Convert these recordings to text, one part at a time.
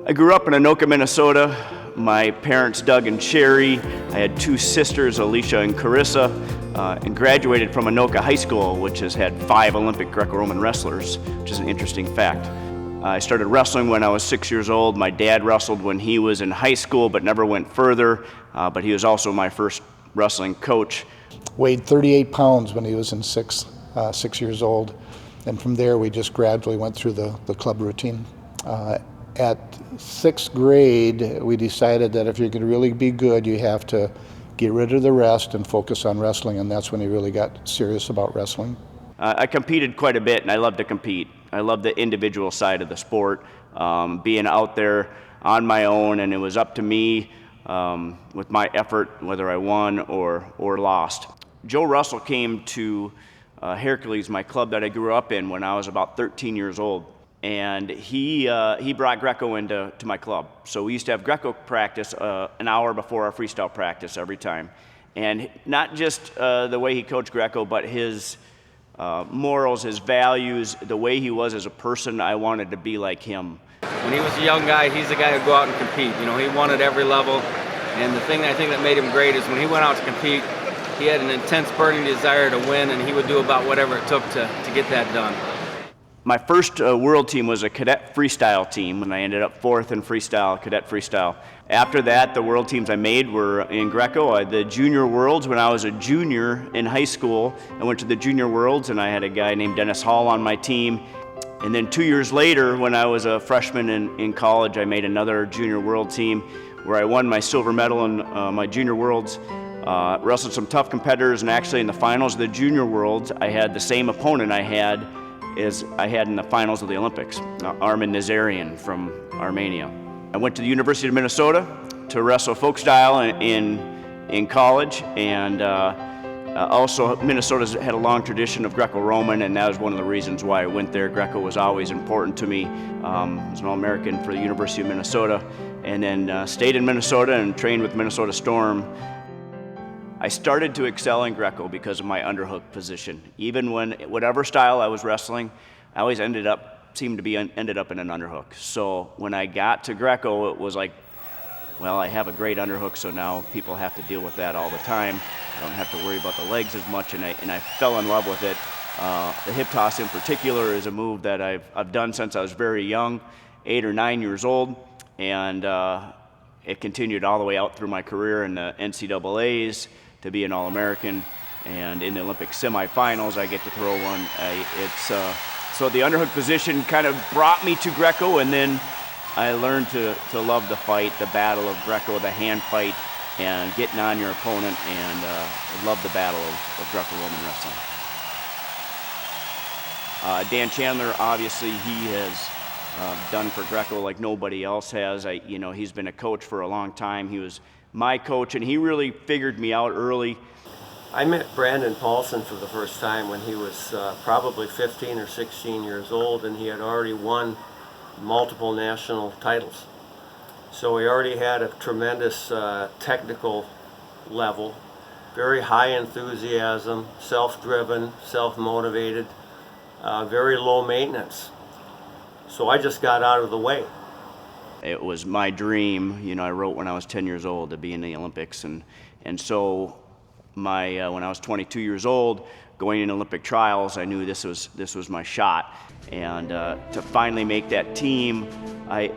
I grew up in Anoka, Minnesota. My parents, Doug and Sherry. I had two sisters, Alicia and Carissa, and graduated from Anoka High School, which has had 5 Olympic Greco-Roman wrestlers, which is an interesting fact. I started wrestling when I was 6 years old. My dad wrestled when he was in high school, but never went further, but he was also my first wrestling coach. Weighed 38 pounds when he was in 6 years old, and from there we just gradually went through the club routine. At 6th grade, we decided that if you're going to really be good, you have to get rid of the rest and focus on wrestling, and that's when he really got serious about wrestling. I competed quite a bit, and I love to compete. I love the individual side of the sport, being out there on my own, and it was up to me with my effort, whether I won or lost. Joe Russell came to Hercules, my club that I grew up in, when I was about 13 years old. And he brought Greco into my club. So we used to have Greco practice an hour before our freestyle practice every time. And not just the way he coached Greco, but his morals, his values, the way he was as a person. I wanted to be like him. When he was a young guy, he's the guy who'd go out and compete. You know, he won at every level. And the thing I think that made him great is when he went out to compete, he had an intense burning desire to win, and he would do about whatever it took to get that done. My first world team was a cadet freestyle team, and I ended up 4th in freestyle, cadet freestyle. After that, the world teams I made were in Greco. The junior worlds, when I was a junior in high school, I went to the junior worlds, and I had a guy named Dennis Hall on my team. And then 2 years later, when I was a freshman in college, I made another junior world team where I won my silver medal in my junior worlds. Wrestled some tough competitors, and actually in the finals of the junior worlds, I had the same opponent I had in the finals of the Olympics, Armin Nazarian from Armenia. I went to the University of Minnesota to wrestle folk style in college, and also Minnesota's had a long tradition of Greco-Roman, and that was one of the reasons why I went there. Greco was always important to me. I was an All-American for the University of Minnesota, and then stayed in Minnesota and trained with Minnesota Storm. I started to excel in Greco because of my underhook position. Even when, whatever style I was wrestling, I always ended up in an underhook. So when I got to Greco, it was like, well, I have a great underhook, so now people have to deal with that all the time. I don't have to worry about the legs as much, and I fell in love with it. The hip toss in particular is a move that I've done since I was very young, 8 or 9 years old, and it continued all the way out through my career in the NCAAs, to be an All-American, and in the Olympic semifinals I get to throw one. So the underhook position kind of brought me to Greco, and then I learned to love the fight, the battle of Greco, the hand fight, and getting on your opponent, and love the battle of Greco-Roman wrestling. Dan Chandler, obviously, he has done for Greco like nobody else has. He's been a coach for a long time. He was my coach, and he really figured me out early. I met Brandon Paulson for the first time when he was probably 15 or 16 years old, and he had already won multiple national titles. So he already had a tremendous technical level, very high enthusiasm, self-driven, self-motivated, very low maintenance. So I just got out of the way. It was my dream. I wrote when I was 10 years old to be in the Olympics, and so when I was 22 years old, going in Olympic trials, I knew this was my shot. And to finally make that team, it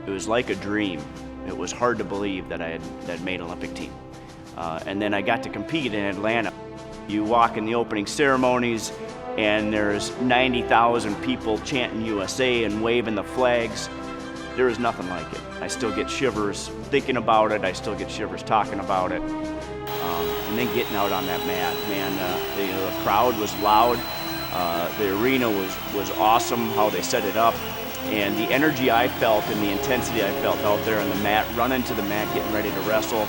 was like a dream. It was hard to believe that I had made Olympic team. And then I got to compete in Atlanta. You walk in the opening ceremonies, and there's 90,000 people chanting USA and waving the flags. There is nothing like it. I still get shivers thinking about it. I still get shivers talking about it. And then getting out on that mat, man, the crowd was loud. The arena was awesome, how they set it up. And the energy I felt and the intensity I felt out there on the mat, running to the mat, getting ready to wrestle,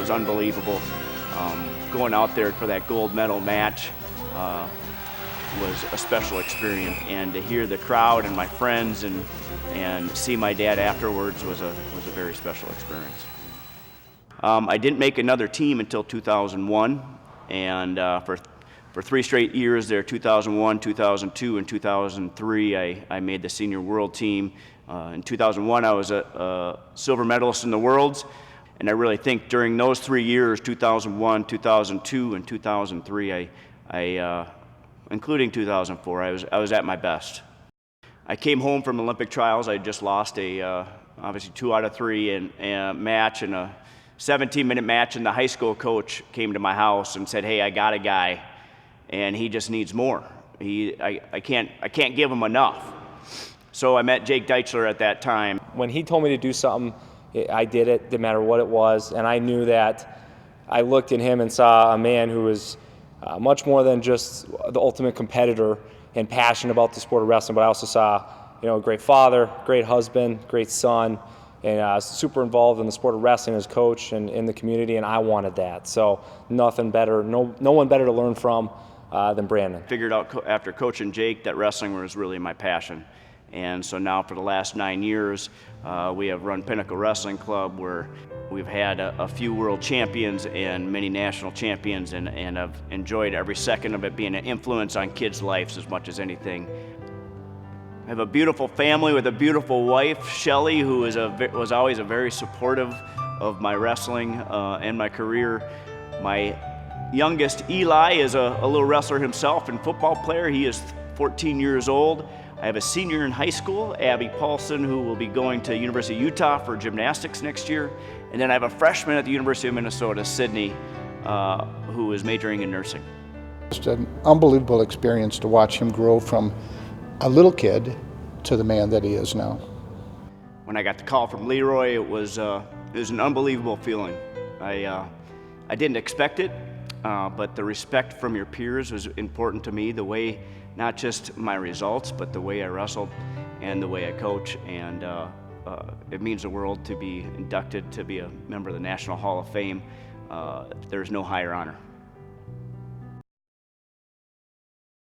was unbelievable. Going out there for that gold medal match, was a special experience, and to hear the crowd and my friends and see my dad afterwards was a very special experience. I didn't make another team until 2001, and for For 3 straight years there, 2001, 2002, and 2003, I made the senior world team. In 2001, I was a silver medalist in the Worlds, and I really think during those 3 years, 2001, 2002, and 2003, including 2004, I was at my best. I came home from Olympic trials. I just lost obviously 2 out of 3 in a match, and a 17-minute match, and the high school coach came to my house and said, "Hey, I got a guy, and he just needs more. I can't give him enough." So I met Jake Deichler at that time. When he told me to do something, I did it, didn't matter what it was, and I knew that I looked at him and saw a man who was much more than just the ultimate competitor and passionate about the sport of wrestling, but I also saw, a great father, great husband, great son, and super involved in the sport of wrestling as coach and in the community, and I wanted that. So nothing better, no one better to learn from than Brandon. Figured out after coaching Jake that wrestling was really my passion. And so now for the last 9 years, we have run Pinnacle Wrestling Club, where we've had a few world champions and many national champions, and I've enjoyed every second of it being an influence on kids' lives as much as anything. I have a beautiful family with a beautiful wife, Shelly, who was always very supportive of my wrestling and my career. My youngest, Eli, is a little wrestler himself and football player. He is 14 years old. I have a senior in high school, Abby Paulson, who will be going to University of Utah for gymnastics next year. And then I have a freshman at the University of Minnesota, Sydney, who is majoring in nursing. Just an unbelievable experience to watch him grow from a little kid to the man that he is now. When I got the call from Leroy, it was an unbelievable feeling. I didn't expect it, but the respect from your peers was important to me. The way, not just my results, but the way I wrestled and the way I coach. And it means the world to be inducted, to be a member of the National Hall of Fame. There's no higher honor.